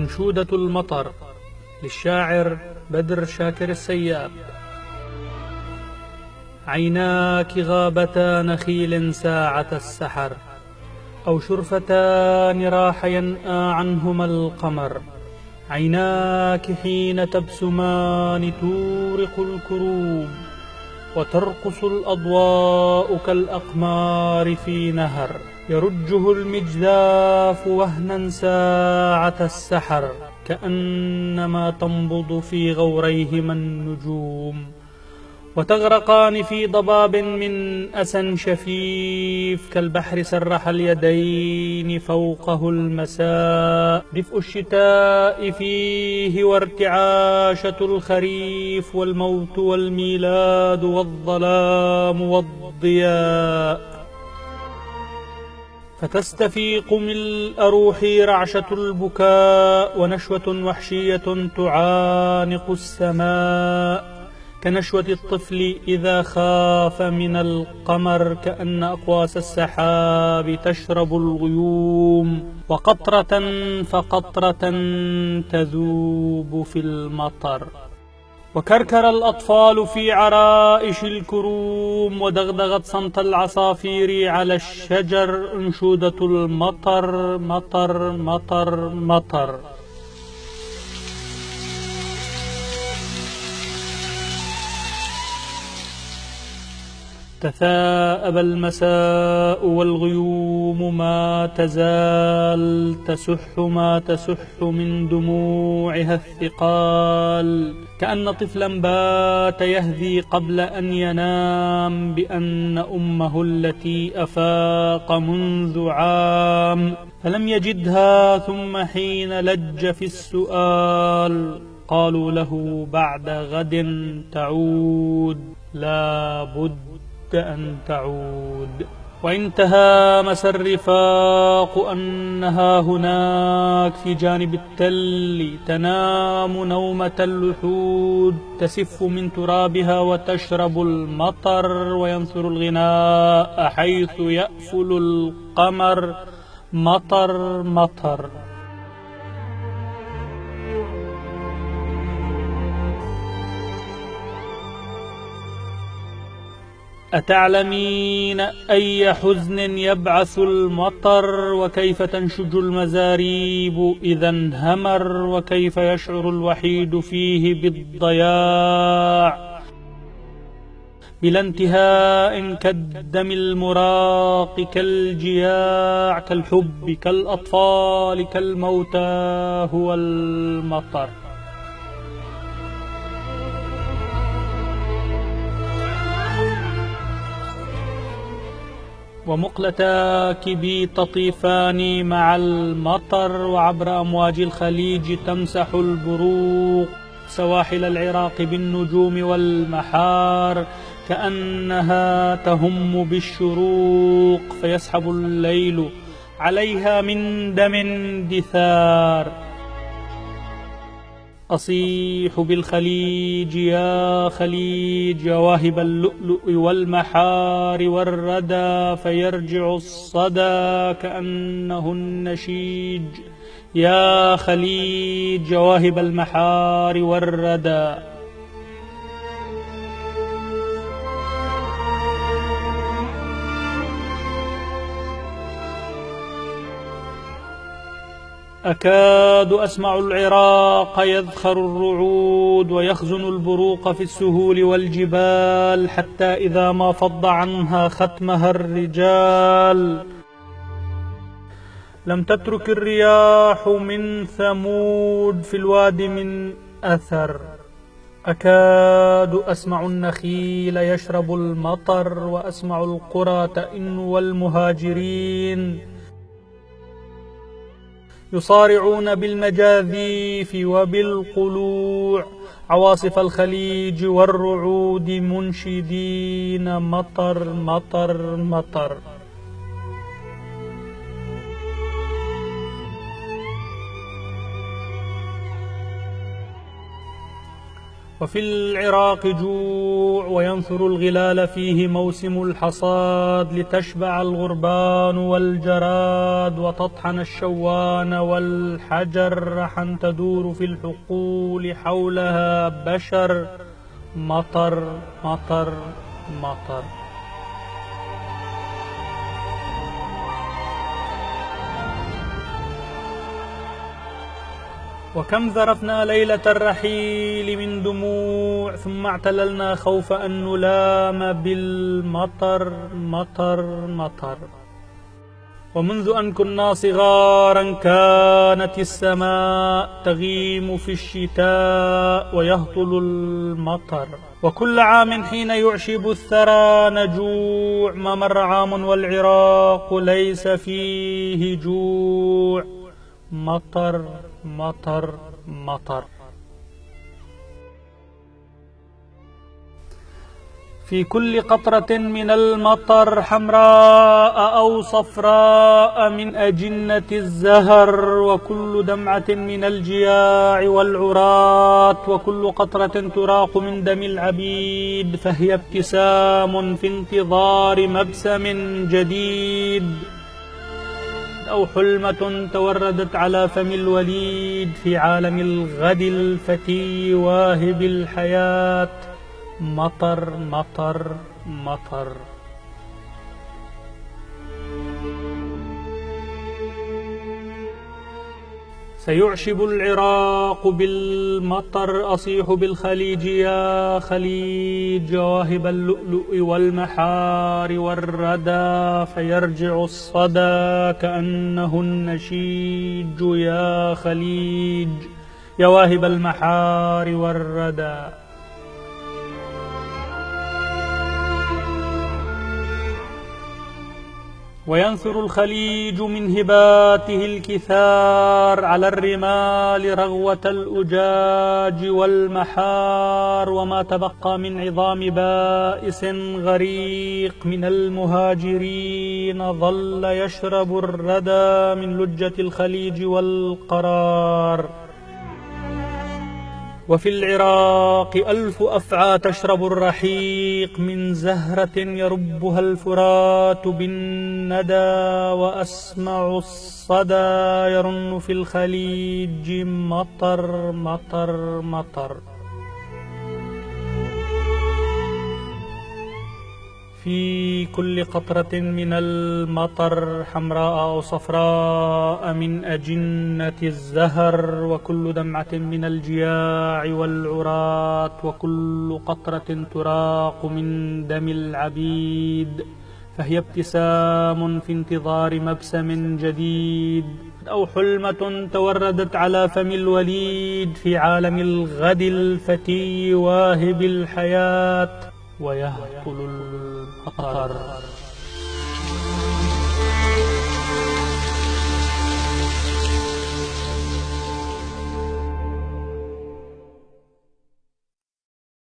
أنشودة المطر للشاعر بدر شاكر السياب. عيناك غابتا نخيل ساعة السحر، أو شرفتان راح ينأى عنهما القمر. عيناك حين تبسمان تورق الكروب، وترقص الأضواء كالأقمار في نهر يرجه المجذاف وهنا ساعة السحر، كأنما تنبض في غوريهما النجوم، وتغرقان في ضباب من أسى شفيف، كالبحر سرح اليدين فوقه المساء. دفء الشتاء فيه وارتعاشة الخريف، والموت والميلاد والظلام والضياء. فتستفيق ملء روحي رعشة البكاء، ونشوة وحشية تعانق السماء، كنشوة الطفل إذا خاف من القمر، كأن أقواس السحاب تشرب الغيوم، وقطرة فقطرة تذوب في المطر. وكركر الأطفال في عرائش الكروم، ودغدغت صمت العصافير على الشجر أنشودة المطر. مطر مطر مطر. تثاءب المساء والغيوم ما تزال تسح ما تسح من دموعها الثقال، كأن طفلا بات يهذي قبل أن ينام بأن أمه التي أفاق منذ عام، فلم يجدها، ثم حين لج في السؤال قالوا له بعد غد تعود، لا بد أن تعود. وانتهى مسى الرفاق أنها هناك في جانب التل تنام نومة اللحود، تسف من ترابها وتشرب المطر، وينثر الغناء حيث يأفل القمر. مطر مطر. أتعلمين أي حزن يبعث المطر، وكيف تنشج المزاريب إذا انهمر، وكيف يشعر الوحيد فيه بالضياع، بلا انتهاء كالدم المراق، كالجياع، كالحب، كالأطفال، كالموتى، هو المطر. ومقلتاك بي تطيفان مع المطر، وعبر أمواج الخليج تمسح البروق سواحل العراق بالنجوم والمحار، كأنها تهم بالشروق، فيسحب الليل عليها من دم دثار. أصيح بالخليج يا خليج، يا واهب اللؤلؤ والمحار والردى، فيرجع الصدى كأنه النشيج. يا خليج يا واهب المحار والردى. أكاد أسمع العراق يذخر الرعود، ويخزن البروق في السهول والجبال، حتى إذا ما فض عنها ختمها الرجال لم تترك الرياح من ثمود في الواد من أثر. أكاد أسمع النخيل يشرب المطر، وأسمع القرى تئن والمهاجرين يصارعون بالمجاذيف وبالقلوع، عواصف الخليج والرعود منشدين مطر مطر مطر. وفي العراق جوع وينثر الغلال فيه موسم الحصاد لتشبع الغربان والجراد وتطحن الشوان والحجر رحا تدور في الحقول حولها بشر مطر مطر مطر. وكم ذرفنا ليلة الرحيل من دموع ثم اعتللنا خوف أن نلام بالمطر مطر مطر. ومنذ أن كنا صغارا كانت السماء تغيم في الشتاء ويهطل المطر، وكل عام حين يعشب الثرى نجوع، ما مر عام والعراق ليس فيه جوع. مطر مطر مطر. في كل قطرة من المطر حمراء أو صفراء من أجنة الزهر، وكل دمعة من الجياع والعراة، وكل قطرة تراق من دم العبيد، فهي ابتسام في انتظار مبسم جديد، أو حلمة توردت على فم الوليد في عالم الغد الفتي واهب الحياة. مطر مطر مطر. سيعشب العراق بالمطر، أصيح بالخليج يا خليج، واهب اللؤلؤ والمحار والردى، فيرجع الصدى كأنه النشيج يا خليج، يا واهب المحار والردى. وينثر الخليج من هباته الكثار على الرمال رغوة الأجاج والمحار، وما تبقى من عظام بائس غريق من المهاجرين ظل يشرب الردى من لجة الخليج والقرار. وفي العراق 1000 أفعى تشرب الرحيق من زهرة يربها الفرات بالندى، وأسمع الصدى يرن في الخليج مطر مطر مطر. في كل قطرة من المطر حمراء أو صفراء من أجنة الزهر، وكل دمعة من الجياع والعراة، وكل قطرة تراق من دم العبيد، فهي ابتسام في انتظار مبسم جديد، أو حلمة توردت على فم الوليد في عالم الغد الفتي واهب الحياة ويهطل المطر.